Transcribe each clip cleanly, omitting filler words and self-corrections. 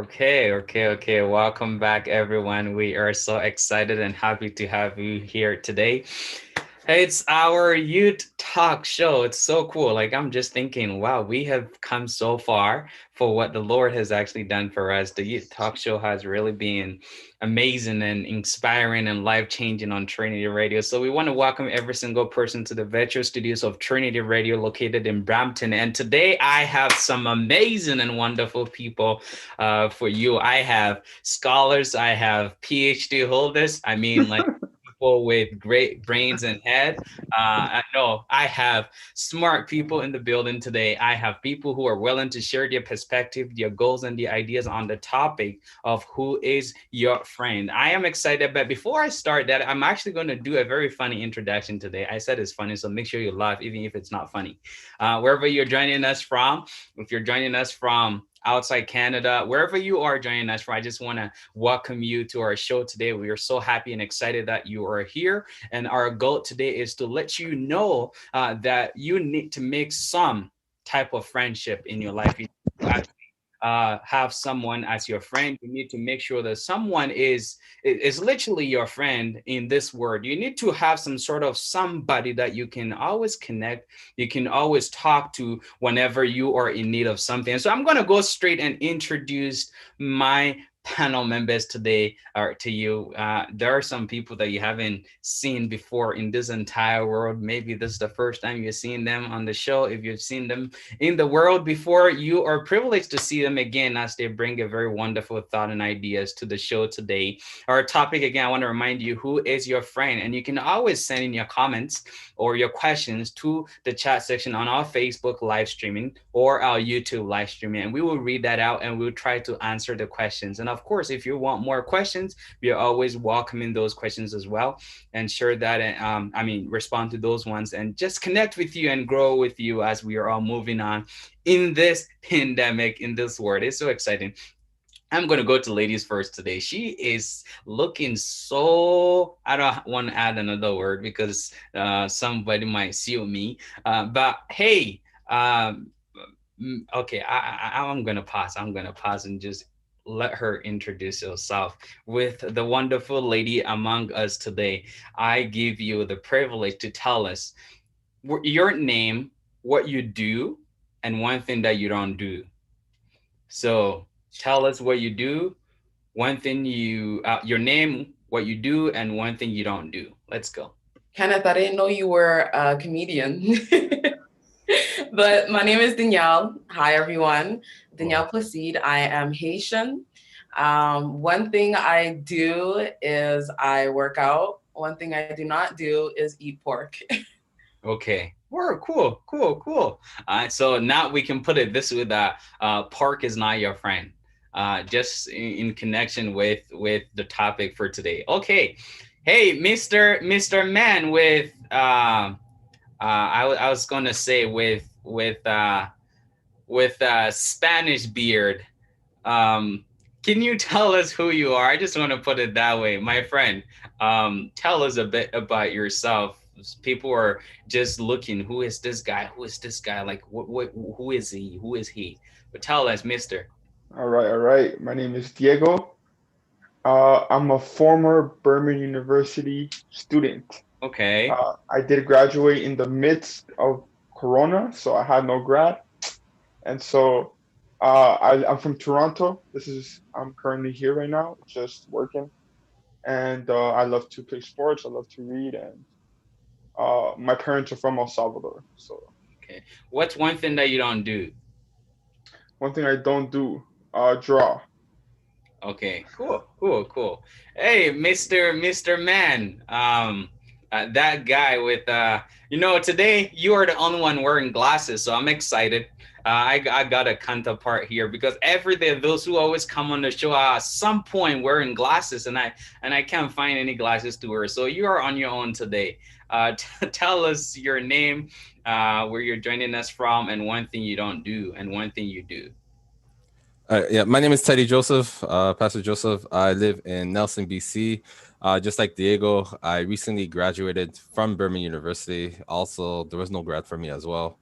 Okay. Welcome back, everyone. We are so excited and happy to have you here today. Hey, it's our youth talk show. It's so cool. Like, I'm just thinking, wow, we have come so far for what the Lord has actually done for us. The youth talk show has really been amazing and inspiring and life changing on Trinity Radio. So, we want to welcome every single person to the virtual studios of Trinity Radio located in Brampton. And today I have some amazing and wonderful people for you. I have scholars, I have PhD holders. I mean, like, people with great brains and head. No, I have smart people in the building today. I have people who are willing to share their perspective, their goals, and the ideas on the topic of who is your friend. I am excited, but before I start that, I'm actually going to do a very funny introduction today. I said it's funny, so make sure you laugh, even if it's not funny. Wherever you're joining us from, if you're joining us from outside Canada, wherever you are joining us from, I just want to welcome you to our show today. We are so happy and excited that you are here. And our goal today is to let you know that you need to make some type of friendship in your life. have someone as your friend, you need to make sure that someone is literally your friend in this world. You need to have some sort of somebody that you can always connect, you can always talk to whenever you are in need of something. So I'm going to go straight and introduce my panel members today or to you. There are some people that you haven't seen before in this entire world. Maybe this is the first time you're seeing them on the show. If you've seen them in the world before, you are privileged to see them again as they bring a very wonderful thought and ideas to the show today. Our topic again, I want to remind you, who is your friend? And you can always send in your comments or your questions to the chat section on our Facebook live streaming or our YouTube live streaming, and we will read that out and we'll try to answer the questions. And of course, if you want more questions, we are always welcoming those questions as well, and share that, respond to those ones and just connect with you and grow with you as we are all moving on in this pandemic, in this world. It's so exciting. I'm going to go to ladies first today. She is looking so, I don't want to add another word because somebody might sue me. But hey, okay, I'm going to pause. I'm going to pause and just let her introduce herself with the wonderful lady among us today. I give you the privilege to tell us your name, what you do, and one thing that you don't do. So tell us what you do, one thing your name, what you do, and one thing you don't do. Let's go. Kenneth, I didn't know you were a comedian. But my name is Danielle. Hi, everyone. Danielle Placide. I am Haitian. One thing I do is I work out. One thing I do not do is eat pork. Okay. Whoa, cool, cool, cool. So now we can put it this way that pork is not your friend. Just in connection with the topic for today. Okay. Hey, Mr. Man with I was gonna say with Spanish beard. Um, can you tell us who you are? I just want to put it that way, my friend. Tell us a bit about yourself. People are just looking. Who is this guy? Who is this guy? Like, what? Who is he? Who is he? But tell us, Mister. All right, all right. My name is Diego. I'm a former Berman University student. Okay. I did graduate in the midst of Corona, so I had no grad. And so I'm from Toronto. I'm currently here right now, just working. And I love to play sports. I love to read. And my parents are from El Salvador. So Okay. What's one thing that you don't do? one thing I don't do, draw. Okay, cool, cool, cool. Hey, Mr. Man, that guy with today you are the only one wearing glasses, so I'm excited. I got a counterpart here because every day those who always come on the show are at some point wearing glasses, and I can't find any glasses to wear. So you are on your own today. Tell us your name, where you're joining us from, and one thing you don't do, and one thing you do. Yeah, my name is Teddy Joseph, Pastor Joseph. I live in Nelson, BC. Just like Diego, I recently graduated from Berman University. Also, there was no grad for me as well.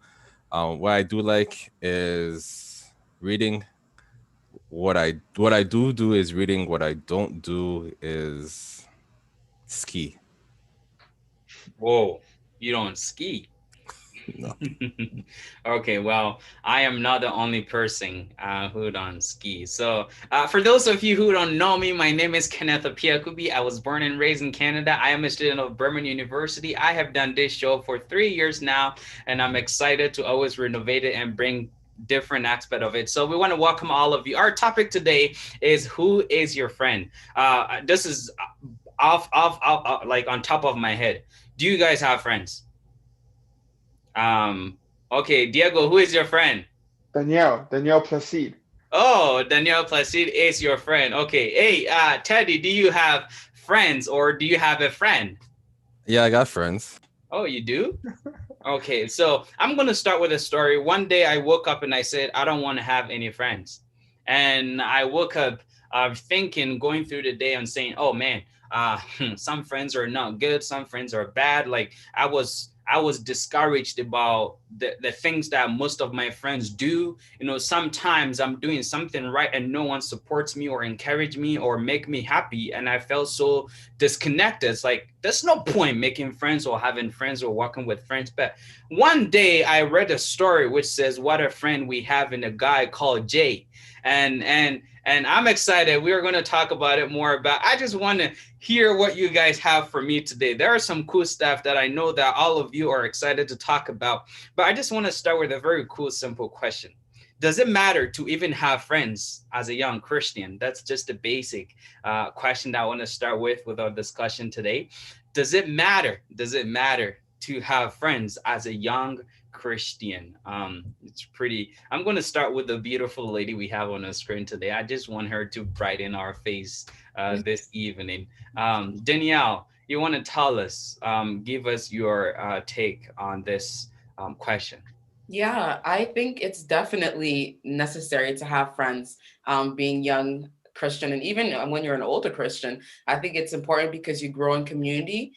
What I do like is reading. What I do is reading. What I don't do is ski. Whoa, you don't ski. No. Okay, well, I am not the only person who don't ski. So, for those of you who don't know me, my name is Kenneth Apiakubi. I was born and raised in Canada. I am a student of Berman University. I have done this show for 3 years now, and I'm excited to always renovate it and bring different aspect of it. So we want to welcome all of you. Our topic today is, who is your friend? This is like on top of my head. Do you guys have friends? Okay, Diego, who is your friend? Danielle Placide. Oh, Danielle Placide is your friend. Okay. Hey, Teddy, do you have friends or do you have a friend? Yeah, I got friends. Oh, you do? Okay, so I'm going to start with a story. One day I woke up and I said, I don't want to have any friends. And I woke up thinking, going through the day and saying, oh man, some friends are not good. Some friends are bad. Like I was I was discouraged about the things that most of my friends do. Sometimes I'm doing something right and no one supports me or encourage me or make me happy. And I felt so disconnected. It's like, there's no point making friends or having friends or working with friends. But one day I read a story which says, what a friend we have in a guy called Jay. And I'm excited. We are going to talk about it more. But I just want to hear what you guys have for me today. There are some cool stuff that I know that all of you are excited to talk about. But I just want to start with a very cool, simple question. Does it matter to even have friends as a young Christian? That's just a basic question that I want to start with our discussion today. Does it matter? Does it matter to have friends as a young Christian? It's pretty. I'm going to start with the beautiful lady we have on the screen today. I just want her to brighten our face this evening. Danielle, you want to tell us, give us your take on this question. Yeah, I think it's definitely necessary to have friends, being young Christian, and even when you're an older Christian, I think it's important because you grow in community.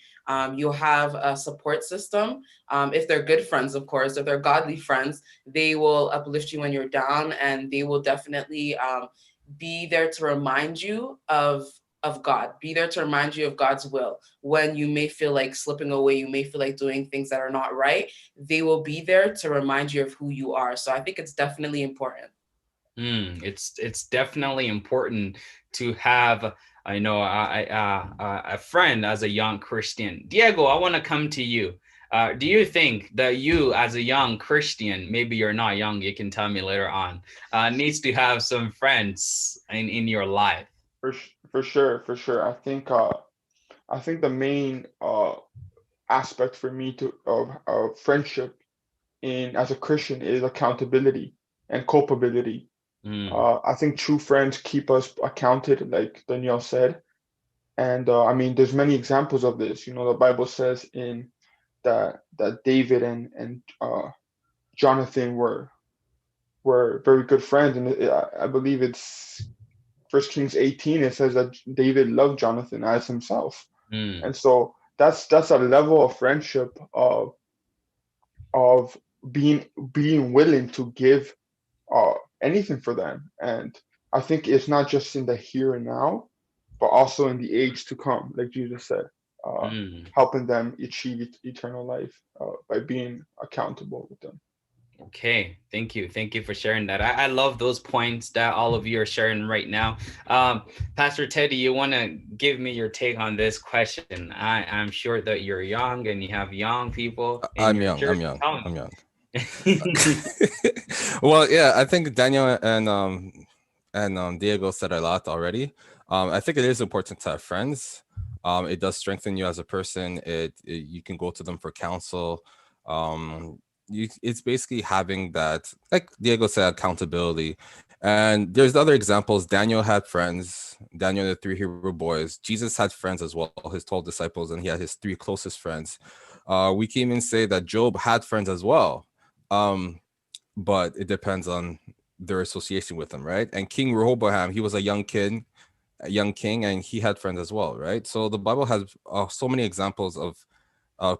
You'll have a support system. If they're good friends, of course, if they're godly friends, they will uplift you when you're down, and they will definitely be there to remind you of God, be there to remind you of God's will. When you may feel like slipping away, you may feel like doing things that are not right, they will be there to remind you of who you are. So I think it's definitely important. It's definitely important to have, a friend as a young Christian. Diego, I want to come to you. Do you think that you, as a young Christian, maybe you're not young, you can tell me later on, needs to have some friends in your life? For sure. I think the main aspect for me to of friendship in as a Christian is accountability and culpability. Mm, I think true friends keep us accounted, like Danielle said, and I mean, there's many examples of this. The Bible says in that David and Jonathan were very good friends, and I believe it's First Kings 18. It says that David loved Jonathan as himself, mm. and so that's a level of friendship of being willing to give uh, anything for them. And I think it's not just in the here and now, but also in the age to come, like Jesus said, uh, Mm. helping them achieve eternal life by being accountable with them. Okay, thank you. Thank you for sharing that. I love those points that all of you are sharing right now. Pastor Teddy, you want to give me your take on this question? I'm sure that you're young and you have young people in I'm your young. church. I'm young. Tell I'm young. me. Well, yeah, I think Daniel and Diego said a lot already. I think it is important to have friends. It does strengthen you as a person. You can go to them for counsel. It's basically having that, like Diego said, accountability. And there's other examples. Daniel had friends. Daniel and the three Hebrew boys. Jesus had friends as well. His 12 disciples, and he had his three closest friends. We can even say that Job had friends as well. Um, but it depends on their association with him, right? And King Rehoboam, he was a young kid, a young king, and he had friends as well, right? So the Bible has so many examples of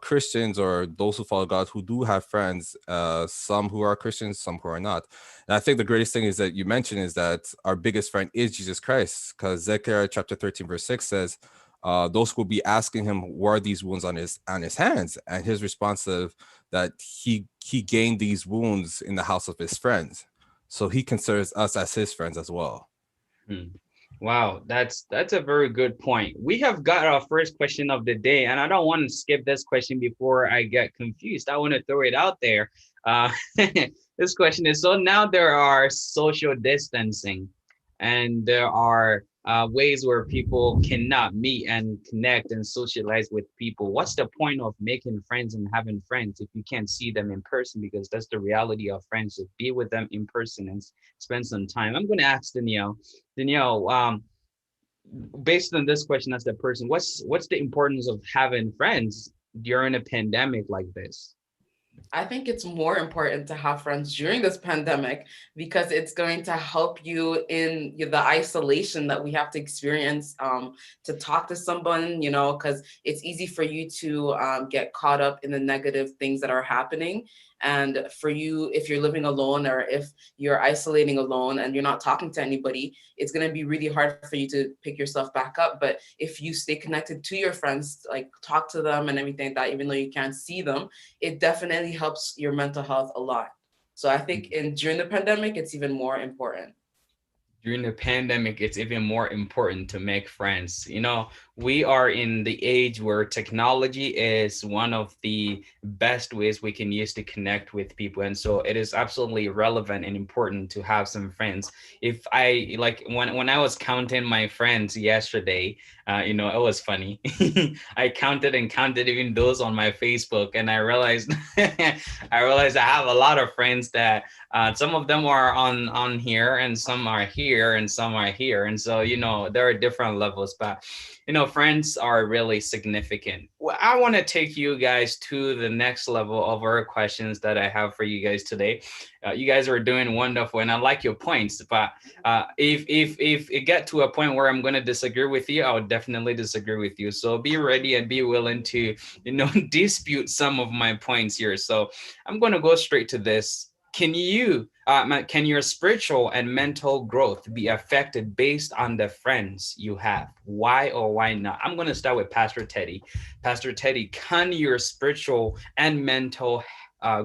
Christians or those who follow God who do have friends, some who are Christians, some who are not. And I think the greatest thing is that you mentioned is that our biggest friend is Jesus Christ, because Zechariah chapter 13, verse 6 says, those who will be asking him, where are these wounds on his hands? And his response of that he gained these wounds in the house of his friends. So he considers us as his friends as well. Hmm. Wow, that's a very good point. We have got our first question of the day, and I don't want to skip this question before I get confused. I want to throw it out there. This question is, so now there are social distancing, and there are ways where people cannot meet and connect and socialize with people. What's the point of making friends and having friends if you can't see them in person? Because that's the reality of friendship. Be with them in person and spend some time. I'm going to ask Danielle. Danielle, based on this question as the person, what's the importance of having friends during a pandemic like this? I think it's more important to have friends during this pandemic because it's going to help you in the isolation that we have to experience, to talk to someone, because it's easy for you to get caught up in the negative things that are happening. And for you, if you're living alone or if you're isolating alone and you're not talking to anybody, it's going to be really hard for you to pick yourself back up. But if you stay connected to your friends, like talk to them and everything like that, even though you can't see them, it definitely helps your mental health a lot. So I think during the pandemic, it's even more important. During the pandemic, it's even more important to make friends. We are in the age where technology is one of the best ways we can use to connect with people. And so it is absolutely relevant and important to have some friends. If I like when I was counting my friends yesterday, it was funny. I counted and counted even those on my Facebook, and I realized I have a lot of friends that some of them are on here, and some are here, and some are here, and so there are different levels, but friends are really significant. Well, I want to take you guys to the next level of our questions that I have for you guys today. You guys are doing wonderful, and I like your points. But if it get to a point where I'm going to disagree with you, I would definitely disagree with you. So be ready and be willing to dispute some of my points here. So I'm going to go straight to this. Can your spiritual and mental growth be affected based on the friends you have? Why or why not? I'm going to start with Pastor Teddy. Pastor Teddy, can your spiritual and mental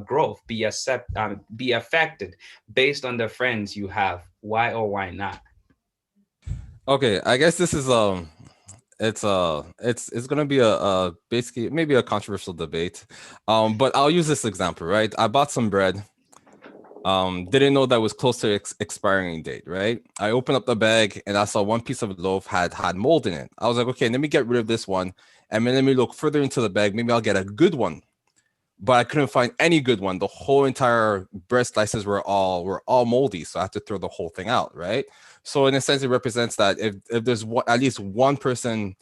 growth be affected based on the friends you have? Why or why not? Okay, I guess this is it's gonna be a basically maybe a controversial debate, but I'll use this example, right? I bought some bread, didn't know that was close to expiring date, right? I opened up the bag and I saw one piece of loaf had mold in it. I was like, okay, let me get rid of this one, and then let me look further into the bag. Maybe I'll get a good one, but I couldn't find any good one. The whole entire bread slices were all moldy, so I had to throw the whole thing out, right? So in a sense, it represents that if there's at least one person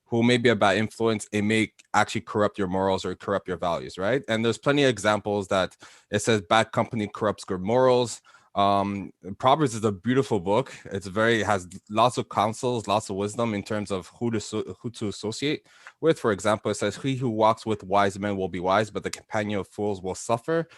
who may be a bad influence, it may actually corrupt your morals or corrupt your values, right? And there's plenty of examples that it says bad company corrupts good morals. Proverbs is a beautiful book. It has lots of counsels, lots of wisdom in terms of who to associate with. For example, it says, "He who walks with wise men will be wise, but the companion of fools will suffer."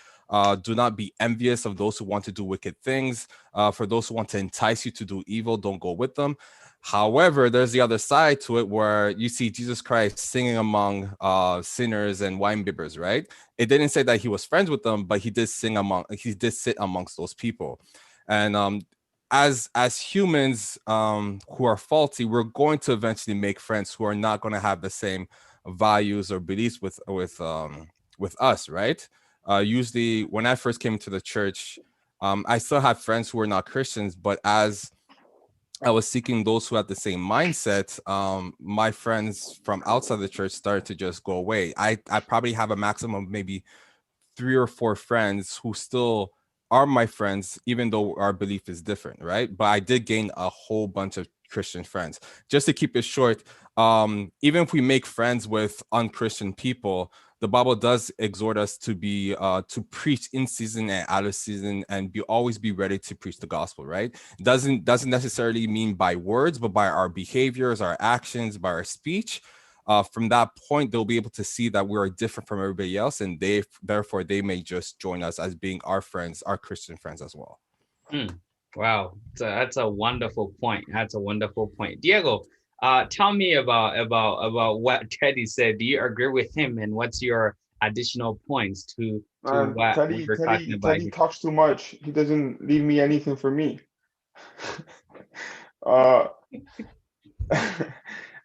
Do not be envious of those who want to do wicked things. For those who want to entice you to do evil, don't go with them. However, there's the other side to it where you see Jesus Christ singing among sinners and winebibbers, right? It didn't say that he was friends with them, but he did sit amongst those people. And as humans who are faulty, we're going to eventually make friends who are not going to have the same values or beliefs with us, right? Usually, when I first came to the church, I still had friends who were not Christians, but as I was seeking those who had the same mindset, my friends from outside the church started to just go away. I probably have a maximum of maybe 3 or 4 friends who still are my friends, even though our belief is different, right? But I did gain a whole bunch of Christian friends. Just to keep it short, even if we make friends with unchristian people, the Bible does exhort us to be to preach in season and out of season, and always be ready to preach the gospel, right? Doesn't necessarily mean by words, but by our behaviors, our actions, by our speech. From that point, they'll be able to see that we are different from everybody else, and therefore they may just join us as being our friends, our Christian friends as well. Wow, that's a wonderful point. That's a wonderful point. Diego, tell me about what Teddy said. Do you agree with him? And what's your additional points to what Teddy, we're talking Teddy, about Teddy here? talks too much. He doesn't leave me anything for me. uh,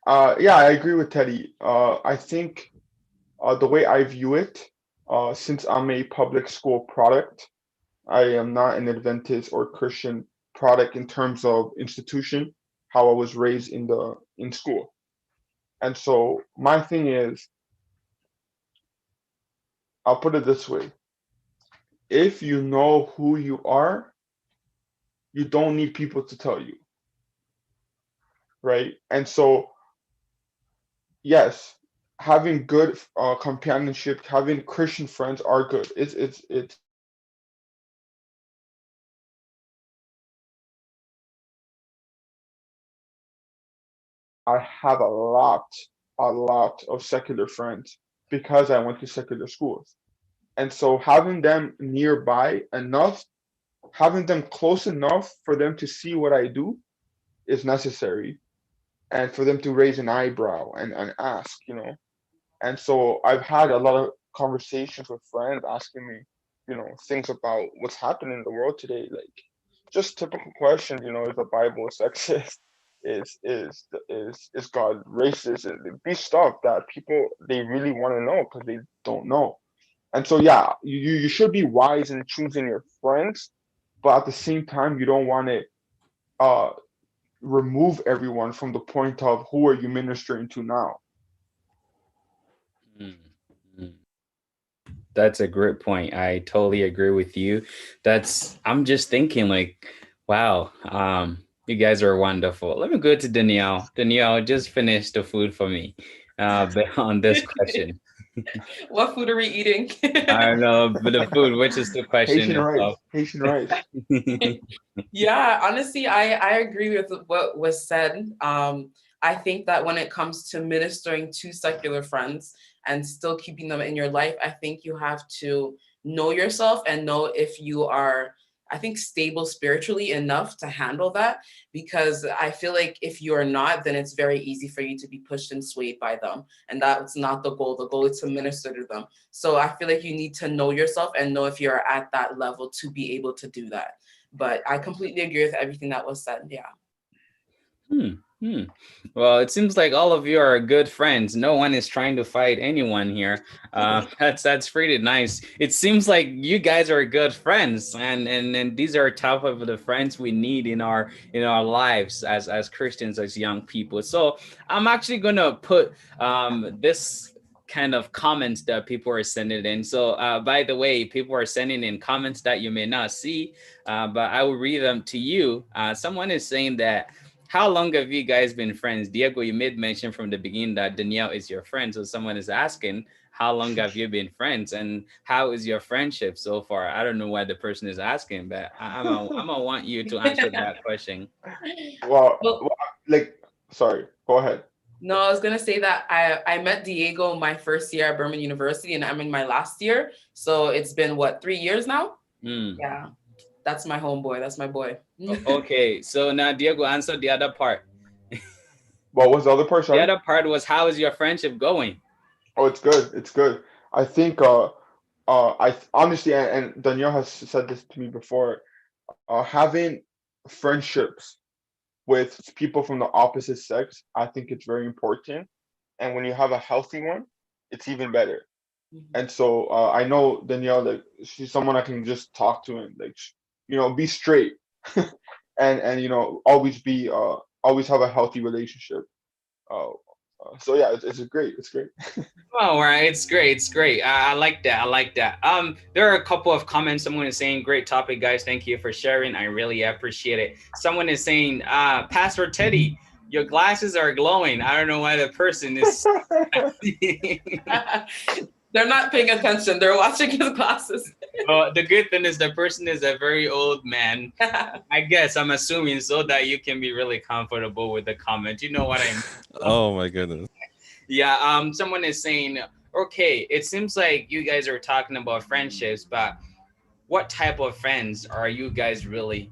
yeah, I agree with Teddy. I think the way I view it, since I'm a public school product, I am not an Adventist or Christian product in terms of institution, how I was raised in school. And so my thing is, I'll put it this way. If you know who you are, you don't need people to tell you, right? And so, yes, having good companionship, having Christian friends are good. It's I have a lot of secular friends because I went to secular schools. And so having them nearby enough, having them close enough for them to see what I do is necessary, and for them to raise an eyebrow and ask, And so I've had a lot of conversations with friends asking me, things about what's happening in the world today, like just typical questions, is the Bible sexist? Is God racist? These stuff that people they really want to know because they don't know. And so yeah, you should be wise in choosing your friends, but at the same time you don't want to uh remove everyone from the point of who are you ministering to now. Mm, mm. That's a great point. I totally agree with you. I'm just thinking like, wow, you guys are wonderful. Let me go to Danielle. Danielle, just finish the food for me, on this question. What food are we eating? I don't know, but the food, which is the question Haitian rice, itself. Haitian rice. Yeah, honestly, I agree with what was said. I think that when it comes to ministering to secular friends and still keeping them in your life, I think you have to know yourself and know if you are, I think, stable spiritually enough to handle that. Because I feel like if you're not, then it's very easy for you to be pushed and swayed by them. And that's not the goal. The goal is to minister to them. So I feel like you need to know yourself and know if you're at that level to be able to do that. But I completely agree with everything that was said. Yeah. Hmm. Hmm. Well, it seems like all of you are good friends. No one is trying to fight anyone here. That's pretty nice. It seems like you guys are good friends, and these are top of the friends we need in our lives as Christians, as young people. So I'm actually gonna put this kind of comments that people are sending in. So by the way, people are sending in comments that you may not see, but I will read them to you. Someone is saying that how long have you guys been friends? Diego, you made mention from the beginning that Danielle is your friend. So someone is asking, how long have you been friends and how is your friendship so far? I don't know why the person is asking, but I'm gonna want you to answer that question. Well, Well, like, sorry, go ahead. no, I was gonna say that I met Diego my first year at Berman University, and I'm in my last year. So it's been what, 3 years now? Mm. Yeah, that's my homeboy. That's my boy. Okay, so now Diego, answer the other part. What was the other part? The Sorry. other part was how is your friendship going? Oh, it's good. It's good. I think honestly, and Danielle has said this to me before. Having friendships with people from the opposite sex, I think it's very important. And when you have a healthy one, it's even better. Mhm. And so I know Danielle, like she's someone I can just talk to and like be straight, and always be always have a healthy relationship. Uh, so yeah, it's great. Oh, right. It's great. It's great. I like that. I like that. There are a couple of comments. Someone is saying, great topic, guys. Thank you for sharing. I really appreciate it. Someone is saying, Pastor Teddy, your glasses are glowing. I don't know why the person is. They're not paying attention. They're watching his glasses. Well, the good thing is the person is a very old man. I guess I'm assuming so that you can be really comfortable with the comment. You know what I mean? Oh my goodness. Yeah, someone is saying, okay, it seems like you guys are talking about friendships, but what type of friends are you guys really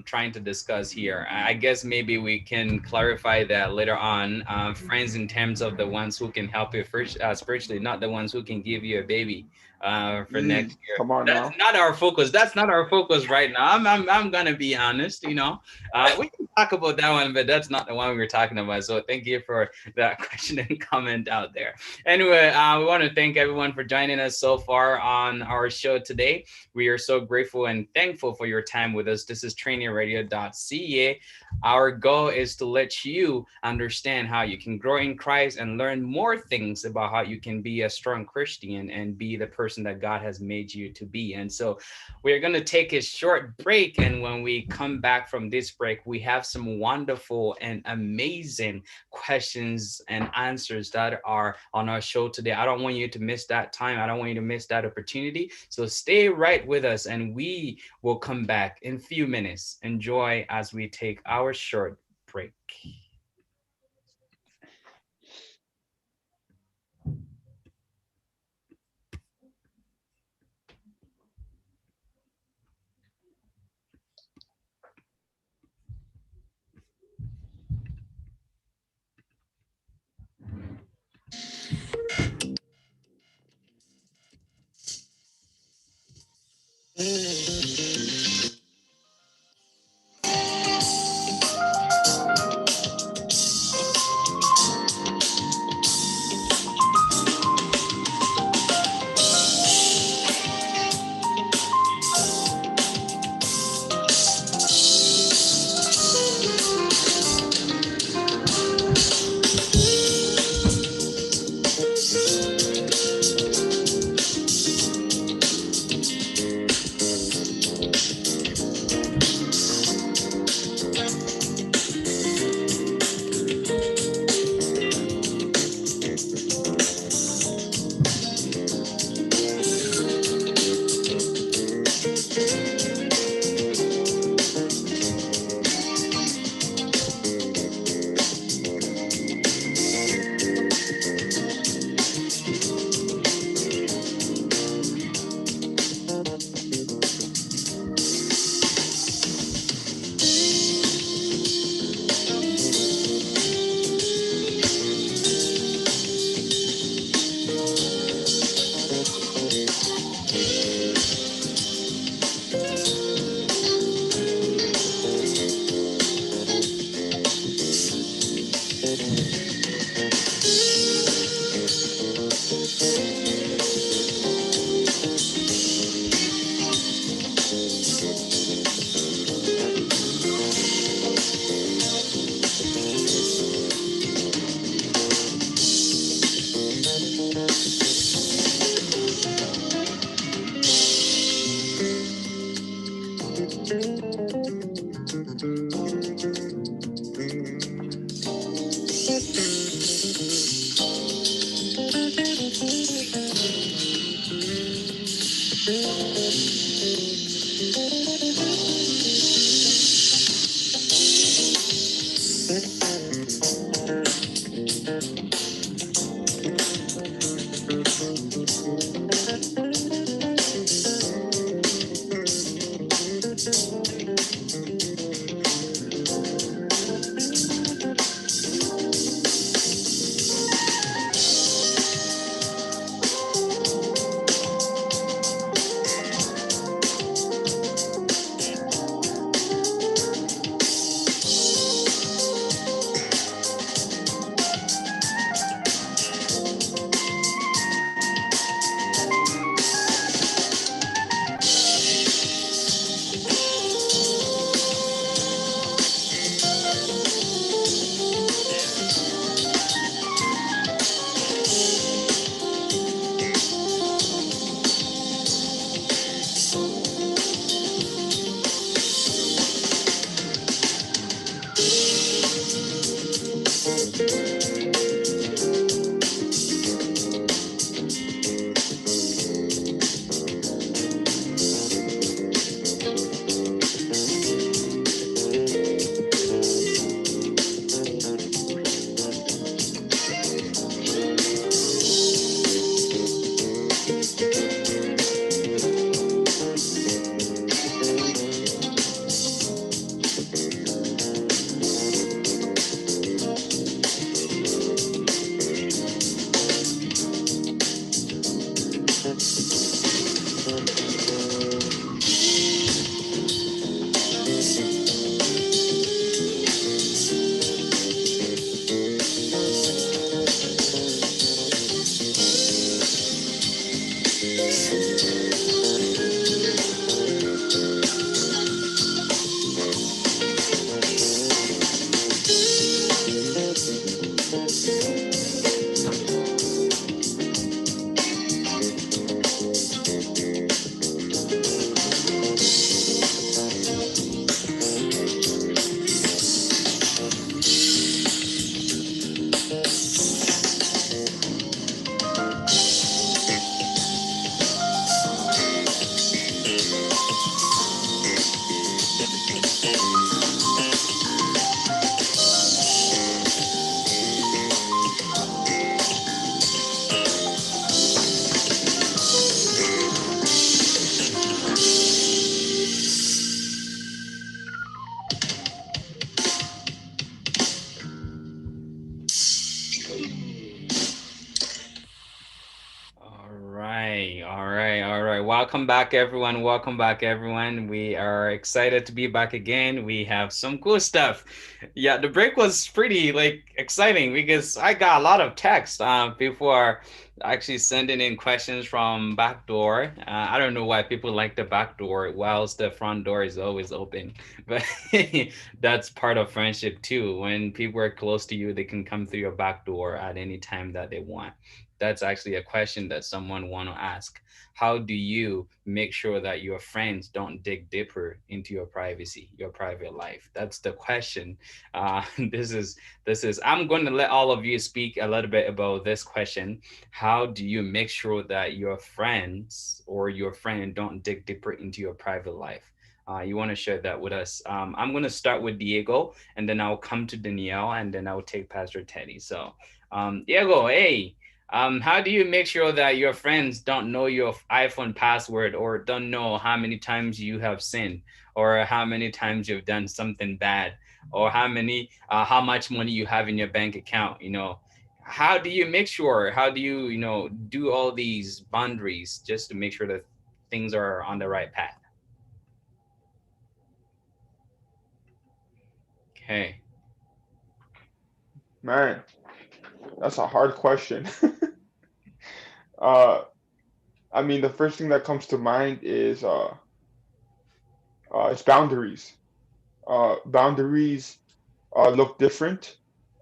trying to discuss here? I guess maybe we can clarify that later on. Friends in terms of the ones who can help you first, spiritually, not the ones who can give you a baby for next year. Come on That's now. not our focus. That's not our focus right now. I'm gonna be honest. We can talk about that one, but that's not the one we were talking about. So thank you for that question and comment out there. Anyway, we want to thank everyone for joining us so far on our show today. We are so grateful and thankful for your time with us. This is trainingradio.ca. Our goal is to let you understand how you can grow in Christ and learn more things about how you can be a strong Christian and be the person person that God has made you to be. And so we're going to take a short break. And when we come back from this break, we have some wonderful and amazing questions and answers that are on our show today. I don't want you to miss that time. I don't want you to miss that opportunity. So stay right with us, and we will come back in a few minutes. Enjoy as we take our short break. welcome back, everyone. Welcome back, everyone. We are excited to be back again. We have some cool stuff. Yeah, the break was pretty like exciting because I got a lot of text before actually sending in questions from backdoor. I don't know why people like the back door whilst the front door is always open, but that's part of friendship too. When people are close to you, they can come through your back door at any time that they want. That's actually a question that someone want to ask. How do you make sure that your friends don't dig deeper into your privacy, your private life? That's the question. This is I'm going to let all of you speak a little bit about this question. How do you make sure that your friends or your friend don't dig deeper into your private life? You want to share that with us? I'm going to start with Diego, and then I'll come to Danielle, and then I'll take Pastor Teddy. So, Diego, hey, how do you make sure that your friends don't know your iPhone password or don't know how many times you have sinned or how many times you've done something bad or how much money you have in your bank account? How do you make sure? How do you, do all these boundaries just to make sure that things are on the right path? Okay. Man, that's a hard question. uh, I mean, the first thing that comes to mind is it's boundaries. Boundaries look different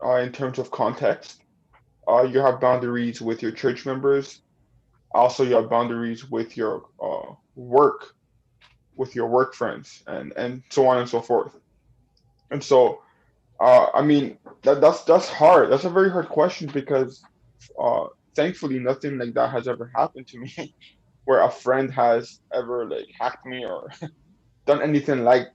in terms of context. You have boundaries with your church members. Also, you have boundaries with your work friends, and so on and so forth. And so, I mean, that's hard. That's a very hard question because, uh, thankfully, nothing like that has ever happened to me, where a friend has ever like hacked me or done anything like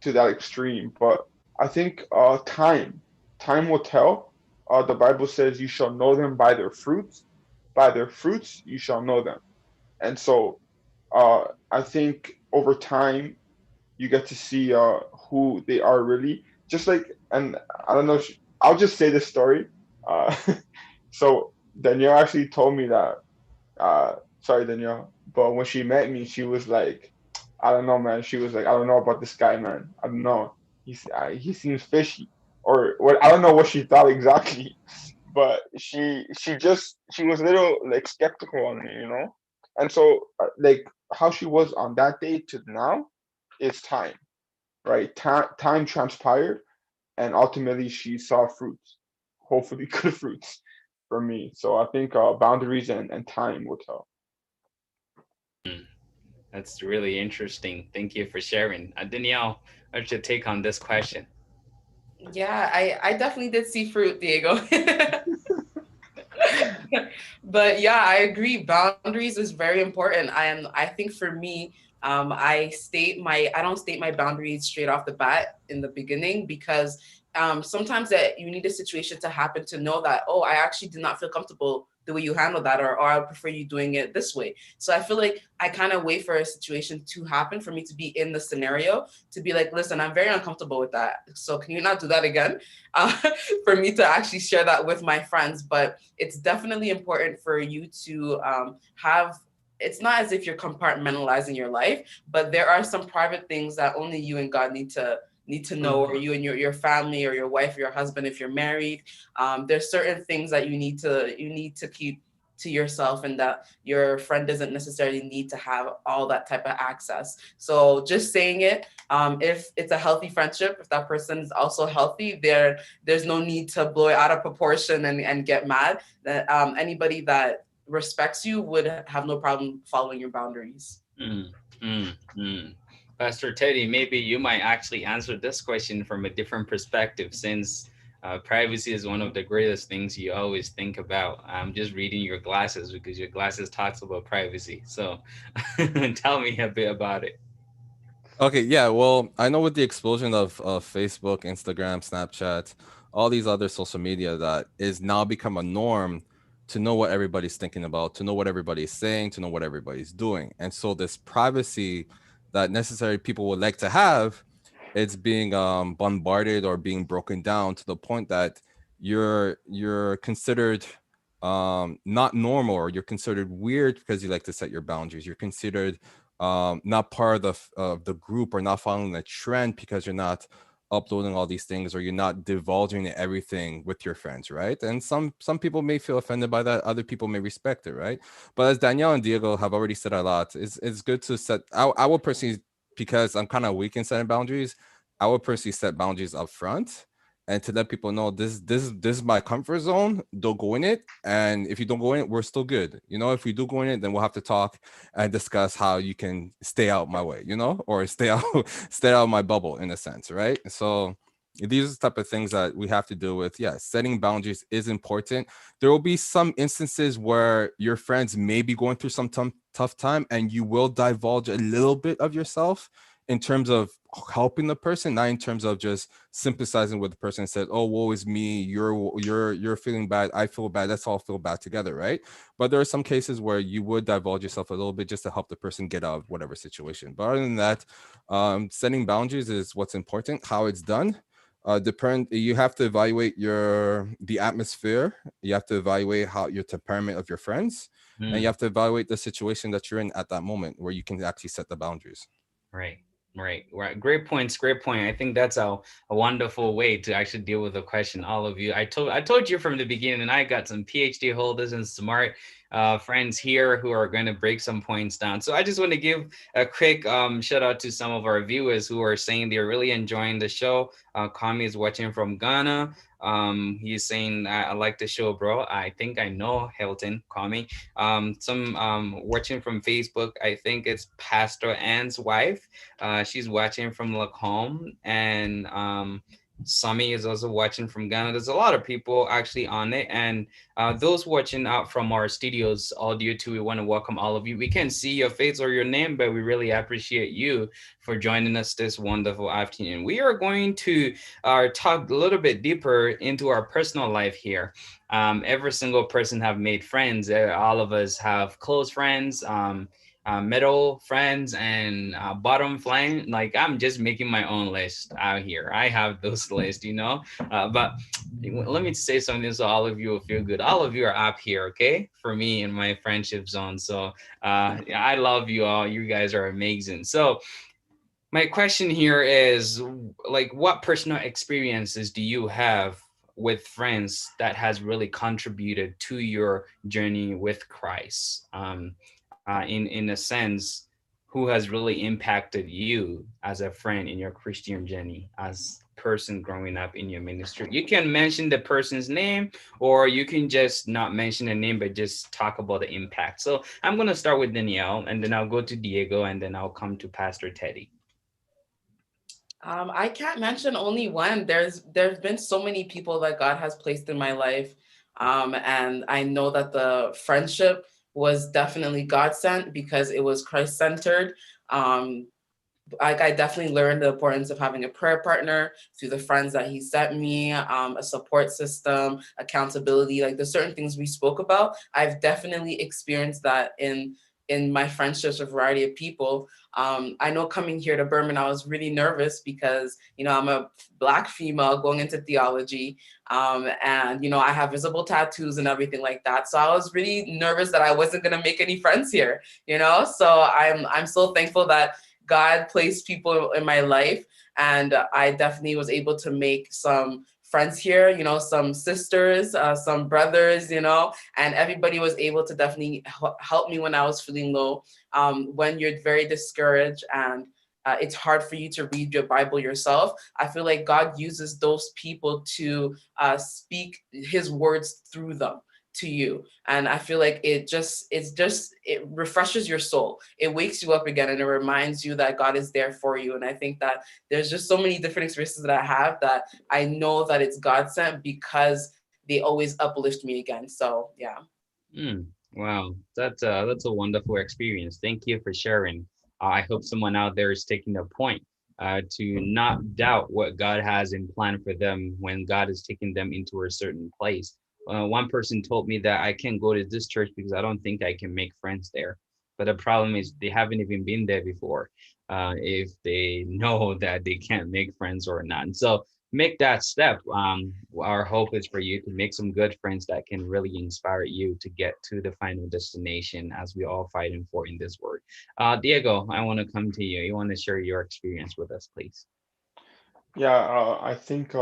to that extreme. But I think time will tell. The Bible says, "You shall know them by their fruits. By their fruits you shall know them." And so, I think over time you get to see who they are really. Just like, and I don't know, I'll just say this story. Uh, so Danielle actually told me that. Sorry, Danielle, but when she met me, she was like, I don't know, man. She was like, I don't know about this guy, man. I don't know. He seems fishy, or what? I don't know what she thought exactly, but she was a little like skeptical on me. And so like how she was on that day to now is time, right? Time transpired, and ultimately she saw fruits, hopefully good fruits for me. So I think boundaries and time will tell. Hmm, that's really interesting. Thank you for sharing. Danielle, what's your take on this question? Yeah, I definitely did see fruit, Diego. But yeah, I agree. Boundaries is very important. And I think for me, I don't state my boundaries straight off the bat in the beginning because sometimes that you need a situation to happen to know that, oh, I actually did not feel comfortable the way you handle that, or I prefer you doing it this way. So I feel like I kind of wait for a situation to happen for me to be in the scenario to be like, listen, I'm very uncomfortable with that. So can you not do that again? Uh, for me to actually share that with my friends. But it's definitely important for you to have, it's not as if you're compartmentalizing your life, but there are some private things that only you and God need to know, or you and your family or your wife or your husband if you're married. There's certain things that you need to keep to yourself, and that your friend doesn't necessarily need to have all that type of access. So just saying it, if it's a healthy friendship, if that person is also healthy, there's no need to blow it out of proportion and get mad. That anybody that respects you would have no problem following your boundaries. Mm, mm, mm. Pastor Teddy, maybe you might actually answer this question from a different perspective since privacy is one of the greatest things you always think about. I'm just reading your glasses because your glasses talks about privacy. So tell me a bit about it. Okay, yeah. Well, I know with the explosion of Facebook, Instagram, Snapchat, all these other social media that is now become a norm to know what everybody's thinking about, to know what everybody's saying, to know what everybody's doing. And so this privacy that necessary people would like to have, it's being bombarded or being broken down to the point that you're considered not normal, or you're considered weird because you like to set your boundaries. You're considered not part of the group, or not following the trend because you're not uploading all these things, or you're not divulging everything with your friends, right? And some people may feel offended by that, other people may respect it, right? But as Danielle and Diego have already said a lot, it's good to set. I will personally, because I'm kind of weak in setting boundaries, I would personally set boundaries up front, and to let people know this is my comfort zone. Don't go in it, and if you don't go in it, we're still good. If we do go in it, then we'll have to talk and discuss how you can stay out my way, or stay out stay out of my bubble, in a sense, right? So these are the type of things that we have to deal with. Yeah, setting boundaries is important. There will be some instances where your friends may be going through some tough time, and you will divulge a little bit of yourself in terms of helping the person, not in terms of just sympathizing with the person and said, "Oh, woe is me, you're feeling bad, I feel bad, let's all feel bad together," right? But there are some cases where you would divulge yourself a little bit just to help the person get out of whatever situation. But other than that, setting boundaries is what's important. How it's done, you have to evaluate the atmosphere, you have to evaluate how your temperament of your friends, and you have to evaluate the situation that you're in at that moment where you can actually set the boundaries. Right. Right. Great points. Great point. I think that's a wonderful way to actually deal with the question. All of you, I told you from the beginning, and I got some PhD holders and smart friends here who are going to break some points down. So I just want to give a quick shout out to some of our viewers who are saying they're really enjoying the show. Kami is watching from Ghana. He's saying, I like the show, bro. I think I know Hilton, Kami. Some watching from Facebook, I think it's Pastor Ann's wife. She's watching from Lacombe, and Sami is also watching from Ghana. There's a lot of people actually on it, and those watching out from our studios audio too, we want to welcome all of you. We can't see your face or your name, but we really appreciate you for joining us this wonderful afternoon. We are going to talk a little bit deeper into our personal life here. Every single person have made friends. All of us have close friends, middle friends, and bottom friend. Like, I'm just making my own list out here. I have those lists. But let me say something so all of you will feel good. All of you are up here, okay? For me in my friendship zone. So I love you all. You guys are amazing. So my question here is, like, what personal experiences do you have with friends that has really contributed to your journey with Christ? In a sense, who has really impacted you as a friend in your Christian journey, as person growing up in your ministry? You can mention the person's name, or you can just not mention the name, but just talk about the impact. So I'm going to start with Danielle, and then I'll go to Diego, and then I'll come to Pastor Teddy. I can't mention only one. There's been so many people that God has placed in my life. And I know that the friendship was definitely God sent because it was Christ centered. I definitely learned the importance of having a prayer partner through the friends that he sent me, a support system, accountability. Like, there's certain things we spoke about. I've definitely experienced that in my friendships with a variety of people. I know coming here to Berman, I was really nervous because, I'm a Black female going into theology, and, I have visible tattoos and everything like that. So I was really nervous that I wasn't going to make any friends here, So I'm so thankful that God placed people in my life, and I definitely was able to make some friends here, some sisters, some brothers, and everybody was able to definitely help me when I was feeling low. When you're very discouraged and it's hard for you to read your Bible yourself, I feel like God uses those people to speak his words through them to you. And I feel like it refreshes your soul. It wakes you up again, and it reminds you that God is there for you. And I think that there's just so many different experiences that I have that I know that it's God sent because they always uplift me again. So yeah. Wow, that's a wonderful experience. Thank you for sharing. I hope someone out there is taking a point to not doubt what God has in plan for them when God is taking them into a certain place. One person told me that I can't go to this church because I don't think I can make friends there. But the problem is they haven't even been there before, if they know that they can't make friends or not. And so make that step. Our hope is for you to make some good friends that can really inspire you to get to the final destination as we all fighting for in this world. Diego, I want to come to you. You want to share your experience with us, please? Yeah, I think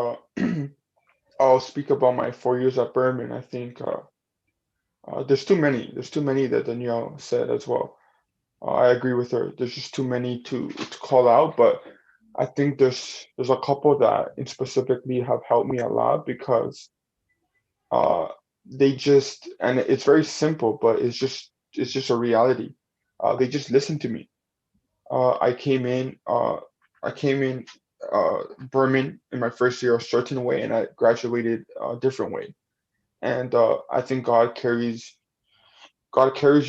I'll speak about my 4 years at Berman. I think there's too many. There's too many that Danielle said as well. I agree with her. There's just too many to call out, but I think there's a couple that in specifically have helped me a lot because uh, they just, and it's very simple, but it's just a reality. They just listen to me. Uh, I came in uh, I came in Berman in my first year a certain way, and I graduated a different way. And I think God carries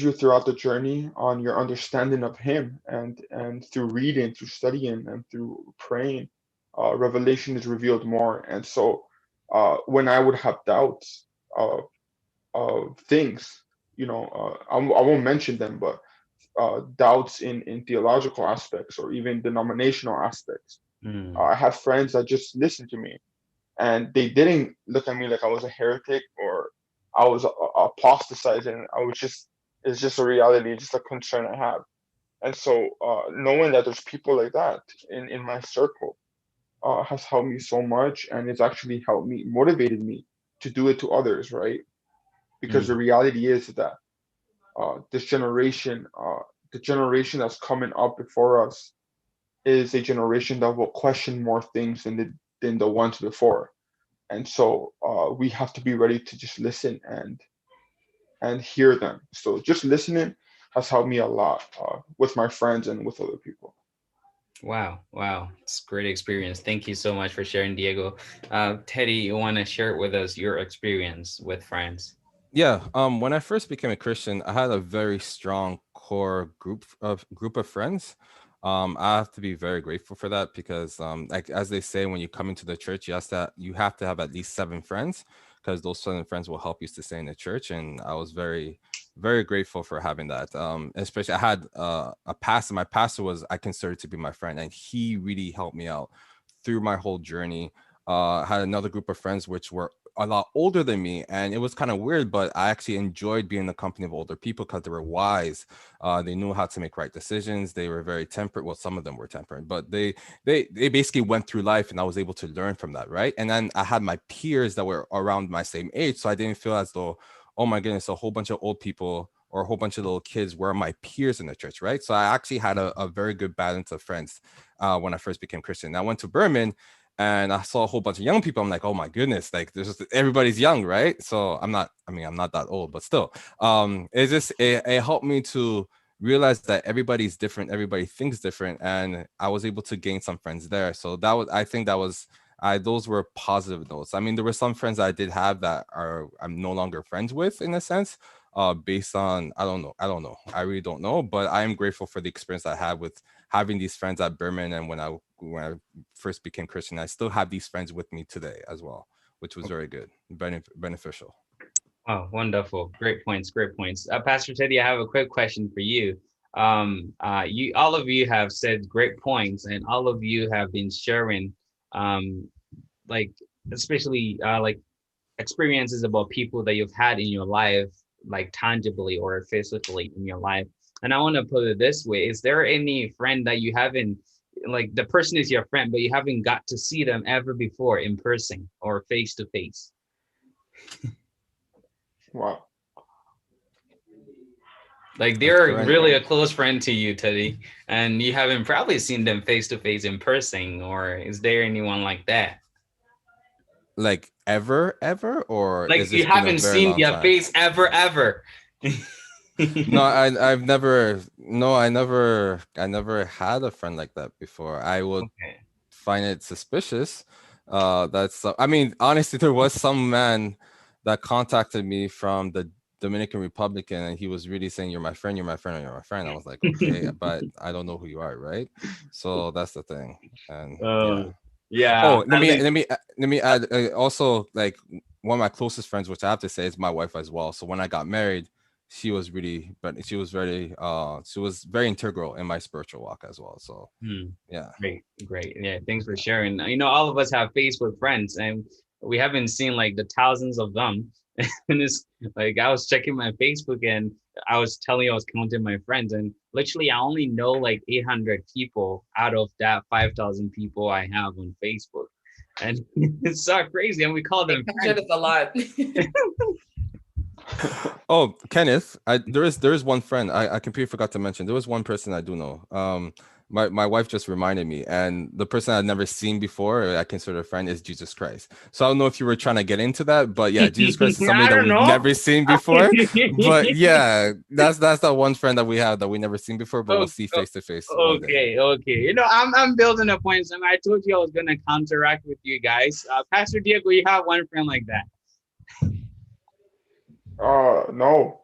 you throughout the journey on your understanding of Him, and through reading, through studying, and through praying, revelation is revealed more. And so, when I would have doubts of things, I won't mention them, but doubts in theological aspects or even denominational aspects, Mm, I have friends that just listen to me, and they didn't look at me like I was a heretic or I was apostatizing. It's just a reality, it's just a concern I have. And so, knowing that there's people like that in my circle has helped me so much, and it's actually helped me, motivated me to do it to others, right? Because the mm, reality is that this generation, the generation that's coming up before us, is a generation that will question more things than the ones before. And so we have to be ready to just listen and hear them. So just listening has helped me a lot with my friends and with other people. wow, wow, it's a great experience. Thank you so much for sharing, Diego. Teddy, you want to share with us your experience with friends? Yeah, when I first became a Christian, I had a very strong core group of friends. I have to be very grateful for that because, like as they say, when you come into the church, you have to have at least 7 friends because those 7 friends will help you to stay in the church. And I was very, very grateful for having that. Especially, I had a pastor. My pastor was I considered to be my friend, and he really helped me out through my whole journey. I had another group of friends which were a lot older than me, and it was kind of weird, but I actually enjoyed being in the company of older people because they were wise. They knew how to make right decisions. They were very temperate. Well, some of them were temperate, but they basically went through life, and I was able to learn from that, right? And then I had my peers that were around my same age, so I didn't feel as though, oh my goodness, a whole bunch of old people or a whole bunch of little kids were my peers in the church, right? So I actually had a very good balance of friends when I first became Christian. And I went to Berman, and I saw a whole bunch of young people. I'm like, oh my goodness, like there's just everybody's young, right? So I'm not that old, but still, it helped me to realize that everybody's different, everybody thinks different, and I was able to gain some friends there. So I think that was, I those were positive notes. I mean, there were some friends I did have that I'm no longer friends with in a sense, based on I don't know, I really don't know, but I am grateful for the experience I had with having these friends at Berman, and when I first became Christian. I still have these friends with me today as well, which was very good, beneficial. Oh, wonderful. Great points. Great points. Pastor Teddy, I have a quick question for you. You all of you have said great points, and all of you have been sharing, um, like especially like experiences about people that you've had in your life, like tangibly or physically in your life. And I want to put it this way: is there any friend that you haven't, like the person is your friend, but you haven't got to see them ever before in person or face to face? Wow. Like A they're friend, really a close friend to you, Teddy, and you haven't probably seen them face to face in person, or is there anyone like that? like ever, or Like is you this been a haven't very seen long their time? face ever. No, I've never, no, I never had a friend like that before. I would Okay. find it suspicious. I mean, honestly, there was some man that contacted me from the Dominican Republic, and he was really saying, "You're my friend, you're my friend, you're my friend." I was like, "Okay, but I don't know who you are, right?" So that's the thing, and yeah. Oh, Yeah, let at me least. let me let me add. Also, like one of my closest friends, which I have to say is my wife as well. So when I got married, she was really, but she was very integral in my spiritual walk as well. So Hmm. yeah. Great. Yeah, thanks for sharing. All of us have Facebook friends, and we haven't seen like the thousands of them. And it's like I was checking my Facebook, and I was telling you I was counting my friends, and literally I only know like 800 people out of that 5,000 people I have on Facebook, and it's so crazy. And we call them 800 is a lot. Oh, Kenneth, there is one friend I completely forgot to mention. There was one person I do know. My wife just reminded me, and the person I'd never seen before, I consider a friend, is Jesus Christ. So I don't know if you were trying to get into that, but yeah, Jesus Christ is somebody I that don't we've know. never seen before. But yeah, that's that one friend that we have that we never seen before, but we'll see face to face one day. Okay. I'm building a point. So I told you I was gonna counteract with you guys. Pastor Diego, you have one friend like that. No,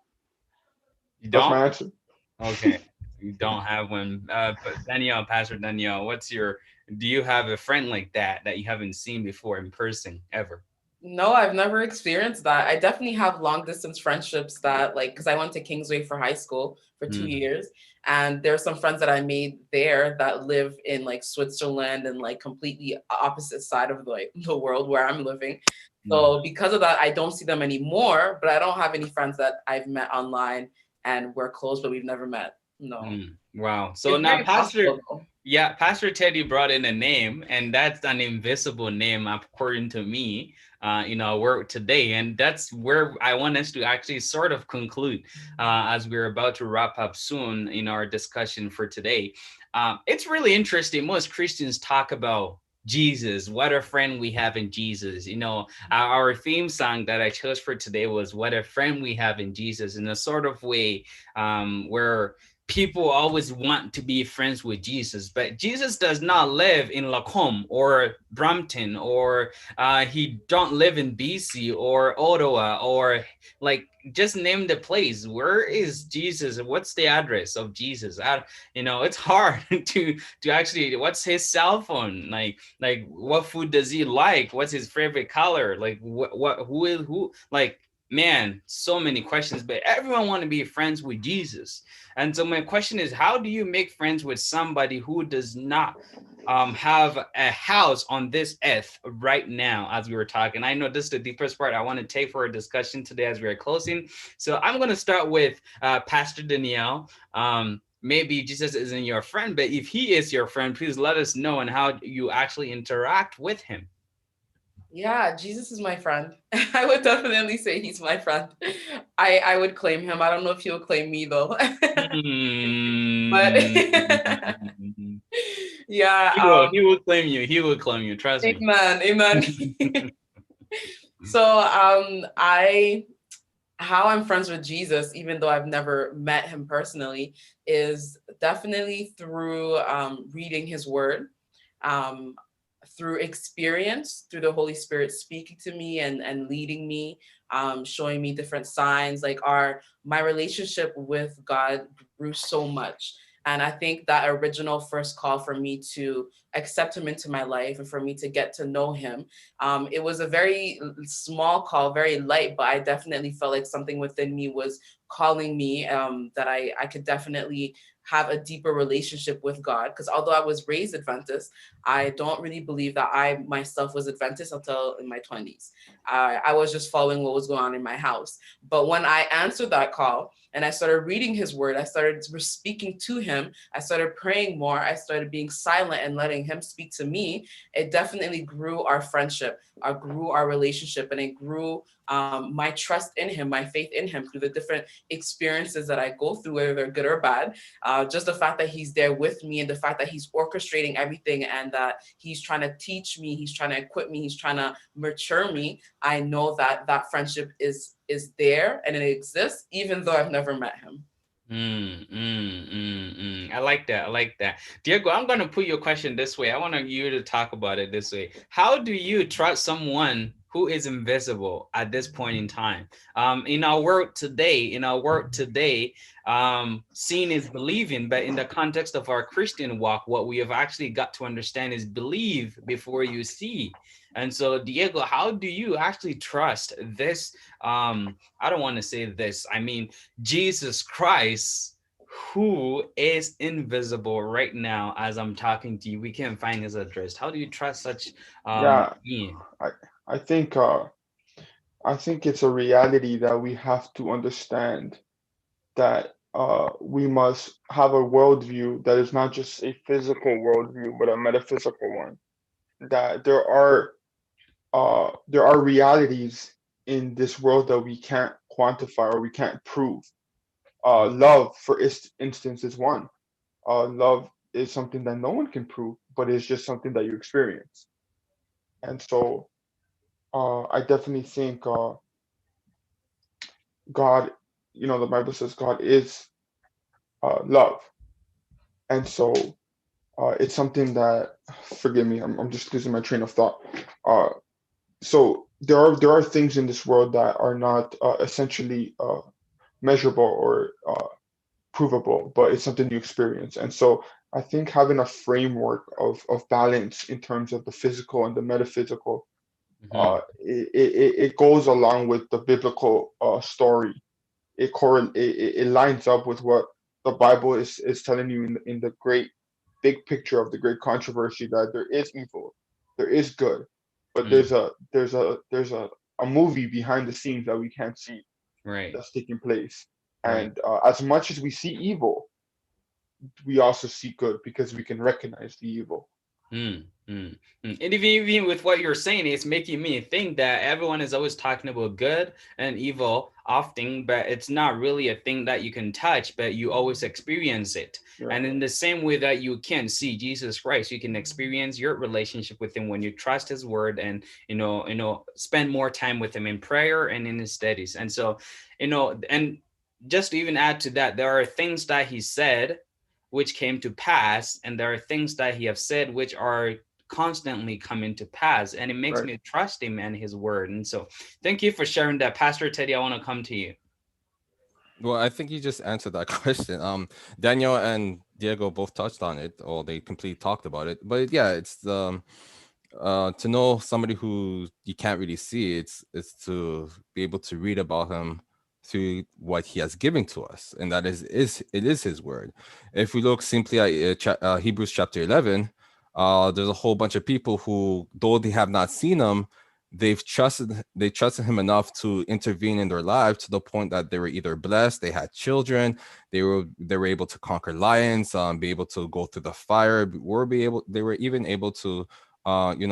You that's don't? my answer. Okay. You don't have one. But Danielle, Pastor Danielle, do you have a friend like that you haven't seen before in person ever? No, I've never experienced that. I definitely have long distance friendships that, like, because I went to Kingsway for high school for 2 years, and there are some friends that I made there that live in like Switzerland and like completely opposite side of like the world where I'm living. So because of that, I don't see them anymore. But I don't have any friends that I've met online and we're close, but we've never met. No, Wow. So it's now very possible though. Pastor Teddy brought in a name, and that's an invisible name according to me. We're today, and that's where I want us to actually sort of conclude as we're about to wrap up soon in our discussion for today. It's really interesting. Most Christians talk about Jesus, what a friend we have in Jesus. Our theme song that I chose for today was "What a Friend We Have in Jesus," in a sort of way where people always want to be friends with Jesus, but Jesus does not live in Lacombe or Brampton, or he don't live in BC or Ottawa, or like just name the place. Where is Jesus? What's the address of Jesus? It's hard to actually. What's his cell phone? Like what food does he like? What's his favorite color? Like who like. Man, so many questions, but everyone want to be friends with Jesus. And so my question is, how do you make friends with somebody who does not have a house on this earth right now, as we were talking? I know this is the deepest part I want to take for a discussion today as we're closing. So I'm going to start with Pastor Danielle. Maybe Jesus isn't your friend, but if he is your friend, please let us know and how you actually interact with him. Yeah, Jesus is my friend. I would definitely say he's my friend. I would claim him. I don't know if he'll claim me though. But yeah, He will claim you. He will claim you. Trust me. Amen. So how I'm friends with Jesus, even though I've never met him personally, is definitely through reading his word. Through experience, through the Holy Spirit speaking to me and leading me, showing me different signs. Like my relationship with God grew so much. And I think that original first call for me to accept him into my life and for me to get to know him, it was a very small call, very light, but I definitely felt like something within me was calling me, that I could definitely have a deeper relationship with God. Because although I was raised Adventist, I don't really believe that I myself was Adventist until in my 20s. I was just following what was going on in my house. But when I answered that call and I started reading his word, I started speaking to him, I started praying more, I started being silent and letting him speak to me, it definitely grew our friendship, grew our relationship, and it grew my trust in him, my faith in him through the different experiences that I go through, whether they're good or bad. Just the fact that he's there with me and the fact that he's orchestrating everything and that he's trying to teach me, he's trying to equip me, he's trying to mature me. I know that that friendship is there and it exists, even though I've never met him. I like that. Diego, I'm going to put your question this way. I want you to talk about it this way. How do you trust someone who is invisible at this point in time. In our world today, seeing is believing, but in the context of our Christian walk, what we have actually got to understand is believe before you see. And so, Diego, how do you actually trust this? I don't want to say this. I mean, Jesus Christ, who is invisible right now as I'm talking to you. We can't find his address. How do you trust such Yeah, being? I think I think it's a reality that we have to understand that we must have a worldview that is not just a physical worldview, but a metaphysical one. That there are realities in this world that we can't quantify or we can't prove. Love, for instance, is one. Love is something that no one can prove, but it's just something that you experience. And so I definitely think God, the Bible says God is love. And so it's something that, forgive me, I'm just losing my train of thought. Uh, so there are things in this world that are not essentially measurable or provable, but it's something you experience. And so I think having a framework of balance in terms of the physical and the metaphysical, Mhm. it goes along with the biblical story. It lines up with what the Bible is telling you in the great big picture of the great controversy, that there is evil, there is good, but Mm, there's a movie behind the scenes that we can't see right, that's taking place. right. And as much as we see evil, we also see good because we can recognize the evil. Mm, mm, mm. And even with what you're saying, it's making me think that everyone is always talking about good and evil often, but it's not really a thing that you can touch, but you always experience it. Yeah. And in the same way that you can see Jesus Christ, you can experience your relationship with him when you trust his word and spend more time with him in prayer and in his studies. And so, and just to even add to that, there are things that he said which came to pass, and there are things that he have said which are constantly coming to pass, and it makes Right. me trust him and his word. And so thank you for sharing that. Pastor Teddy, I want to come to you. Well, I think you just answered that question. Daniel and Diego both touched on it, or they completely talked about it. But yeah, it's to know somebody who you can't really see. It's to be able to read about him through what he has given to us, and that is his word. If we look simply at Hebrews chapter 11, there's a whole bunch of people who, though they have not seen him, they trusted him enough to intervene in their lives to the point that they were either blessed, they had children, they were able to conquer lions, be able to go through the fire, they were even able to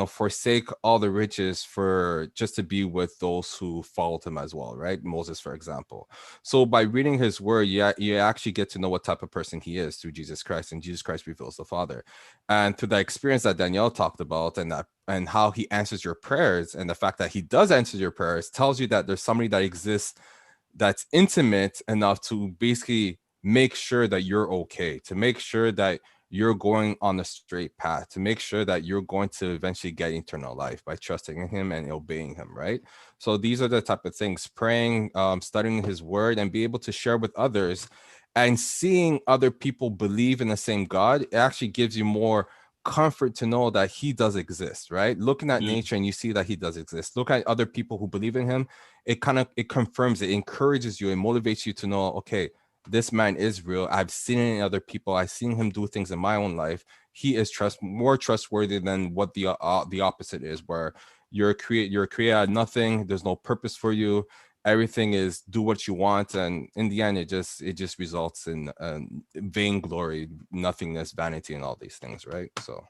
forsake all the riches for just to be with those who followed him as well, right? Moses, for example. So by reading his word, you actually get to know what type of person he is through Jesus Christ, and Jesus Christ reveals the Father. And through the experience that Danielle talked about, and how he answers your prayers, and the fact that he does answer your prayers, tells you that there's somebody that exists that's intimate enough to basically make sure that you're okay, to make sure that you're going on the straight path, to make sure that you're going to eventually get eternal life by trusting in him and obeying him, right? So these are the type of things: praying, studying his word, and be able to share with others, and seeing other people believe in the same God. It actually gives you more comfort to know that he does exist, right? Looking at nature and you see that he does exist. Look at other people who believe in him. It confirms it, encourages you, and motivates you to know, okay, this man is real. I've seen it in other people. I've seen him do things in my own life. He is more trustworthy than what the opposite is, where you're created out of nothing. There's no purpose for you. Everything is do what you want, and in the end, it just results in vainglory, nothingness, vanity, and all these things, right? So.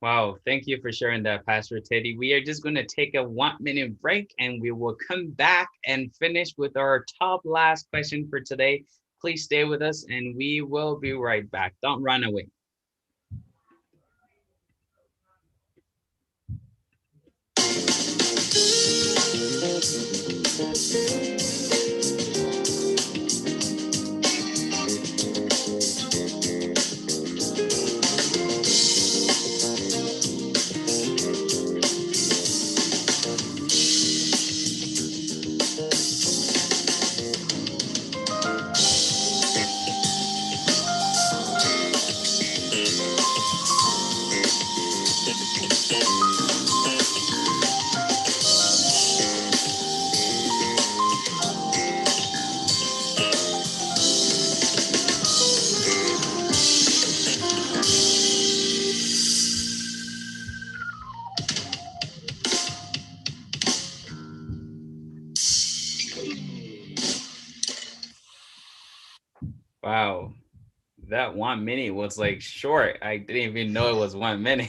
Wow, thank you for sharing that, Pastor Teddy. We are just going to take a 1-minute break, and we will come back and finish with our top last question for today. Please stay with us, and we will be right back. Don't run away. Wow. That 1 minute was like short. I didn't even know it was 1 minute.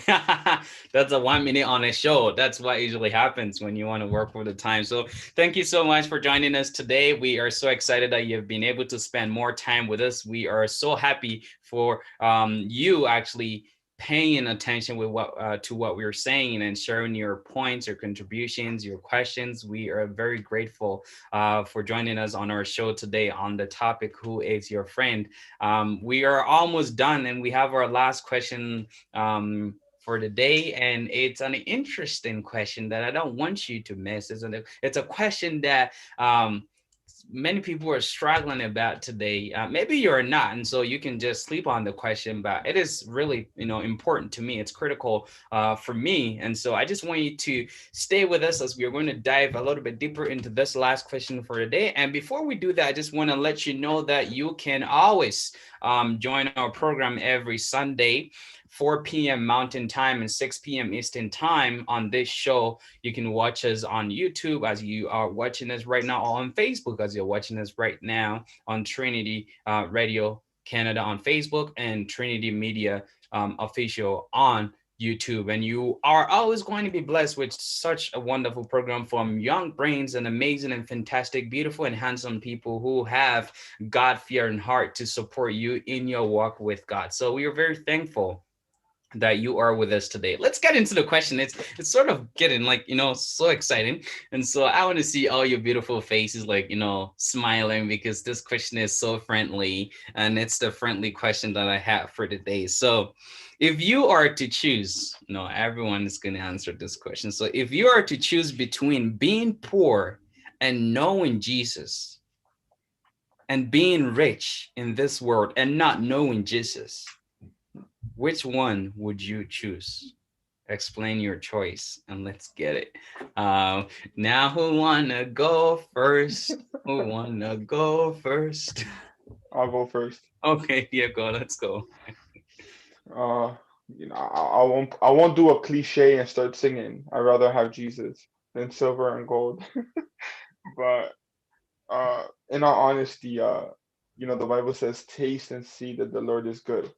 That's a 1 minute on a show. That's what usually happens when you want to work for the time. So thank you so much for joining us today. We are so excited that you've been able to spend more time with us. We are so happy for you actually paying attention with what to what we are saying and sharing your points, your contributions, your questions. We are very grateful for joining us on our show today on the topic, who is your friend? We are almost done and we have our last question for the day, and it's an interesting question that I don't want you to miss. It's a question that many people are struggling about today. Maybe you're not, and so you can just sleep on the question, but it is really, important to me. It's critical for me, and so I just want you to stay with us as we're going to dive a little bit deeper into this last question for today. And before we do that, I just want to let you know that you can always join our program every Sunday, 4 p.m. Mountain Time and 6 p.m. Eastern Time on this show. You can watch us on YouTube as you are watching us right now, or on Facebook as you're watching us right now on Trinity Radio Canada on Facebook and Trinity Media Official on YouTube. And you are always going to be blessed with such a wonderful program from young brains and amazing and fantastic, beautiful and handsome people who have God-fearing heart to support you in your walk with God. So we are very thankful that you are with us today. Let's get into the question. It's sort of getting like, so exciting. And so I want to see all your beautiful faces, like, smiling, because this question is so friendly, and it's the friendly question that I have for today. So if you are to choose, everyone is going to answer this question. So if you are to choose between being poor and knowing Jesus, and being rich in this world and not knowing Jesus, which one would you choose? Explain your choice and let's get it. Now who wanna go first? Who wanna go first? I'll go first. Okay, yeah, go. Let's go. Uh, I won't do a cliche and start singing. I'd rather have Jesus than silver and gold. But in all honesty, the Bible says, "Taste and see that the Lord is good."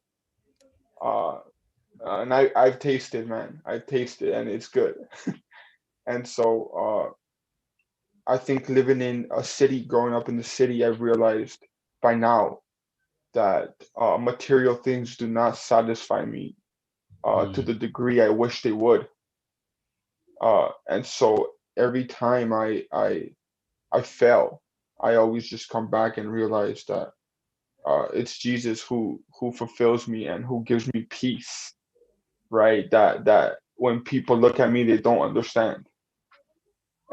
Uh, and I've tasted, man. I've tasted, and it's good. And so I think living in a city, growing up in the city, I've realized by now that material things do not satisfy me to the degree I wish they would. And so every time I fail, I always just come back and realize that it's Jesus who fulfills me and who gives me peace, right? That when people look at me, they don't understand.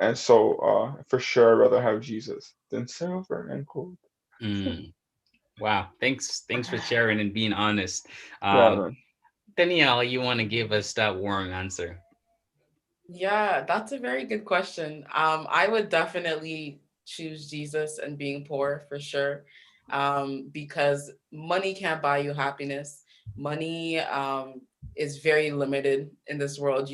And so for sure, I'd rather have Jesus than silver and gold. Mm. Wow, thanks for sharing and being honest. Yeah, man. Danielle, you want to give us that warm answer? Yeah, that's a very good question. I would definitely choose Jesus and being poor for sure. Because money can't buy you happiness. Money is very limited in this world.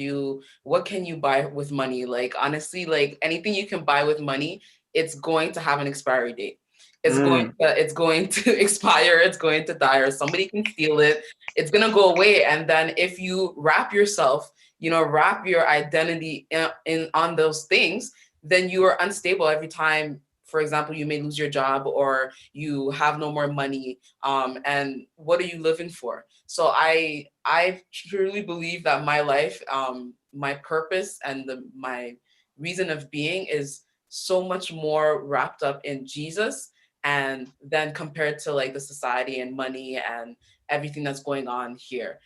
What can you buy with money? Like honestly, like anything you can buy with money, it's going to have an expiry date. Mm, It's going to expire, it's going to die, or somebody can steal it. It's gonna go away. And then if you wrap your identity in on those things, then you are unstable every time. For example, you may lose your job or you have no more money. And what are you living for? So I truly believe that my life, my purpose, and my reason of being is so much more wrapped up in Jesus, and then compared to like the society and money and everything that's going on here.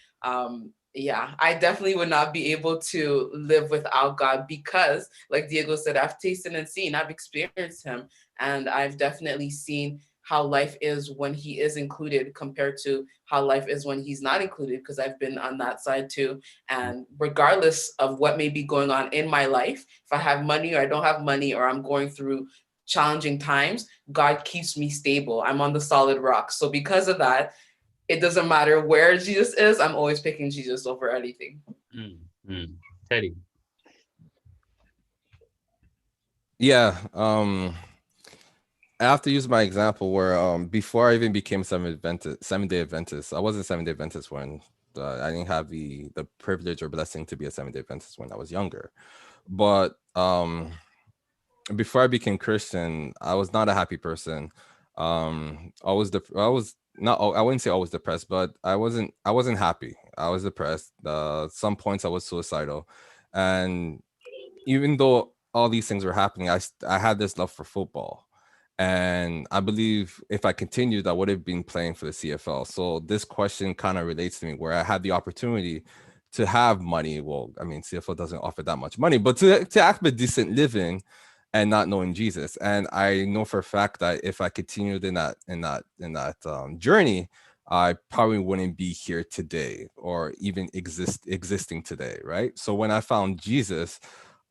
Yeah, I definitely would not be able to live without God because, like Diego said, I've tasted and seen, I've experienced Him, and I've definitely seen how life is when He is included compared to how life is when He's not included, because I've been on that side too. And regardless of what may be going on in my life, if I have money or I don't have money, or I'm going through challenging times, God keeps me stable. I'm on the solid rock. So because of that, it doesn't matter where Jesus is, I'm always picking Jesus over anything. Teddy. Yeah. I have to use my example where before I even became Seventh Day Adventist, I wasn't Seventh Day Adventist when I didn't have the privilege or blessing to be a Seventh Day Adventist when I was younger. But before I became Christian, I was not a happy person. I was not, I wouldn't say I was depressed, but I wasn't happy. I was depressed. Some points I was suicidal, and even though all these things were happening, I had this love for football. And I believe if I continued, I would have been playing for the CFL. So this question kind of relates to me, where I had the opportunity to have money. Well, I mean, CFL doesn't offer that much money, but to have a decent living and not knowing Jesus. And I know for a fact that if I continued in that journey, I probably wouldn't be here today or even existing today, right? So when I found Jesus,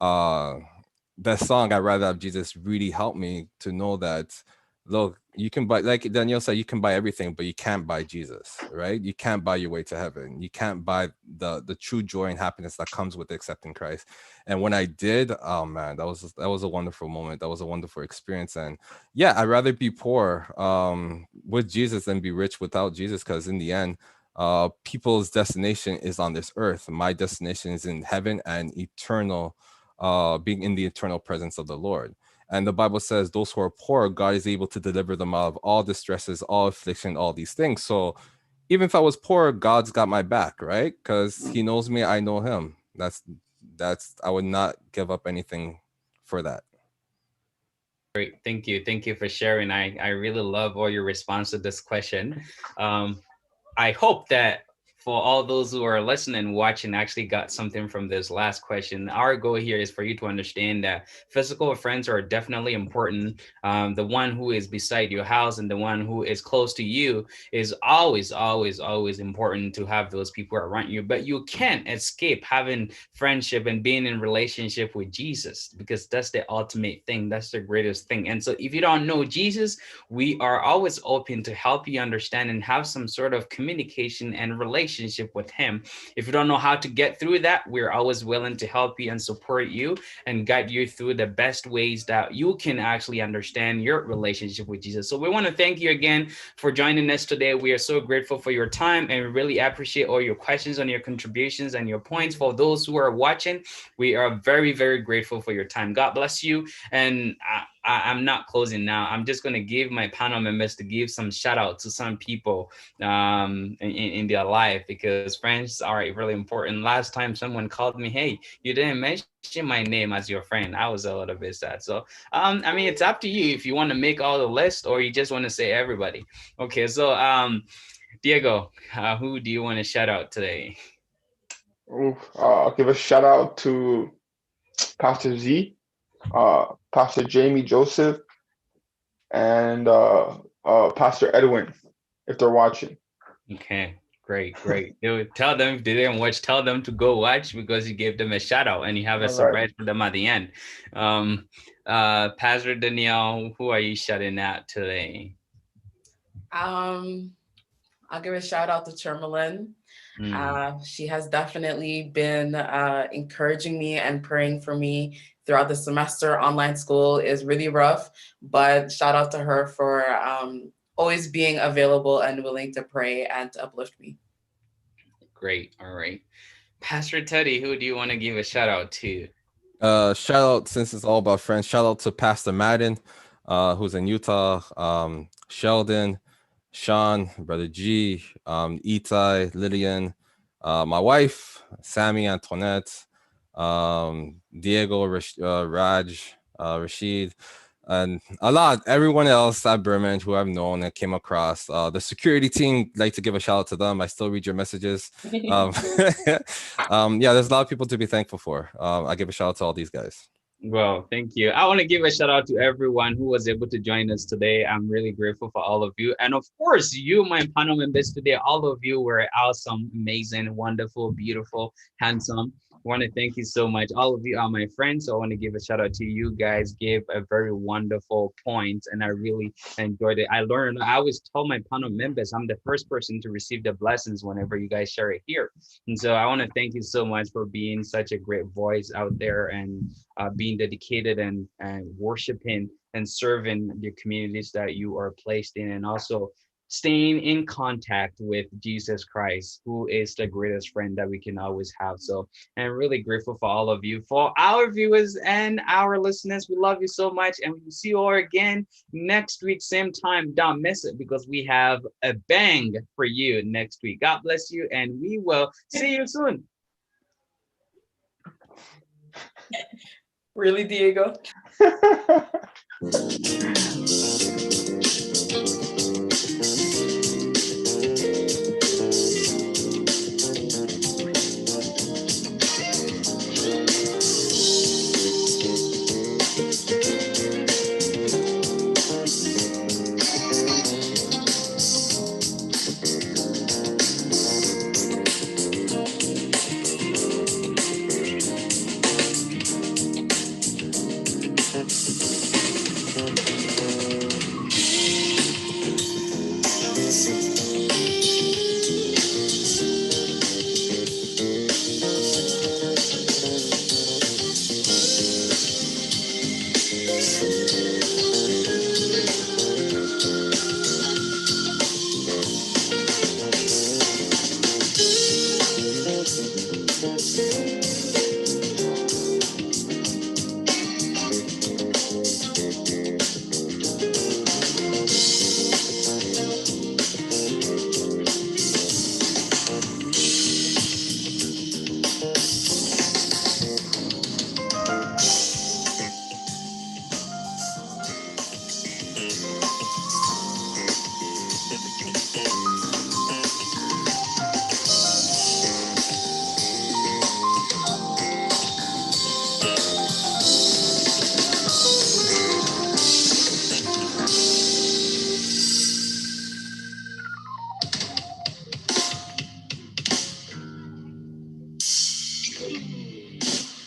uh that song "I'd Rather Have Jesus" really helped me to know that, look, you can buy, like Danielle said, you can buy everything, but you can't buy Jesus, right? You can't buy your way to heaven. You can't buy the true joy and happiness that comes with accepting Christ. And when I did, oh man, that was a wonderful moment. That was a wonderful experience. And yeah, I'd rather be poor with Jesus than be rich without Jesus, because in the end, people's destination is on this earth. My destination is in heaven and eternal, being in the eternal presence of the Lord. And the Bible says those who are poor, God is able to deliver them out of all distresses, all affliction, all these things. So even if I was poor, God's got my back, right? Because he knows me, I know him. That's I would not give up anything for that. Great. Thank you for sharing. I really love all your response to this question. I hope that for all those who are listening, watching, actually got something from this last question. Our goal here is for you to understand that physical friends are definitely important. The one who is beside your house and the one who is close to you is always, always, always important to have those people around you. But you can't escape having friendship and being in relationship with Jesus, because that's the ultimate thing. That's the greatest thing. And so if you don't know Jesus, we are always open to help you understand and have some sort of communication and relationship with him. If you don't know how to get through that, we're always willing to help you and support you and guide you through the best ways that you can actually understand your relationship with Jesus. So we want to thank you again for joining us today. We are so grateful for your time and we really appreciate all your questions and your contributions and your points. For those who are watching, we are very, very grateful for your time. God bless you. And I'm not closing now. I'm just going to give my panel members to give some shout out to some people in their life, because friends are really important. Last time someone called me, hey, you didn't mention my name as your friend. I was a little bit sad. So, I mean, it's up to you if you want to make all the list or you just want to say everybody. Okay, so Diego, who do you want to shout out today? I'll give a shout out to Pastor Z, Pastor Jamie Joseph, and Pastor Edwin, if they're watching. Okay, great. Tell them if they didn't watch, tell them to go watch, because you gave them a shout out and you have a surprise for them at the end. Pastor Danielle, who are you shouting out today? I'll give a shout out to Chermelin. She has definitely been encouraging me and praying for me throughout the semester. Online school is really rough, but shout out to her for always being available and willing to pray and to uplift me. Great. All right. Pastor Teddy, who do you want to give a shout out to? Shout out, since it's all about friends, shout out to Pastor Madden, who's in Utah, Sheldon, Sean, Brother G, Itai, Lillian, my wife, Sammy Antoinette, Diego, Raj, Rashid, and a lot, everyone else at Berman who I've known and came across. The security team, like to give a shout out to them. I still read your messages. Yeah, there's a lot of people to be thankful for. I give a shout out to all these guys. Well, thank you. I want to give a shout out to everyone who was able to join us today. I'm really grateful for all of you. And of course, you, my panel members today, all of you were awesome, amazing, wonderful, beautiful, handsome. want to thank you so much. All of you are my friends, so I want to give a shout out to you guys. Gave a very wonderful point, and I really enjoyed it. I learned. I always told my panel members I'm the first person to receive the blessings whenever you guys share it here, and so I want to thank you so much for being such a great voice out there and being dedicated and worshiping and serving the communities that you are placed in, and also staying in contact with Jesus Christ, who is the greatest friend that we can always have. So I'm really grateful for all of you, for our viewers and our listeners. We love you so much, and we will see you all again next week, same time. Don't miss it, because we have a bang for you next week. God bless you, and we will see you soon. Really, Diego?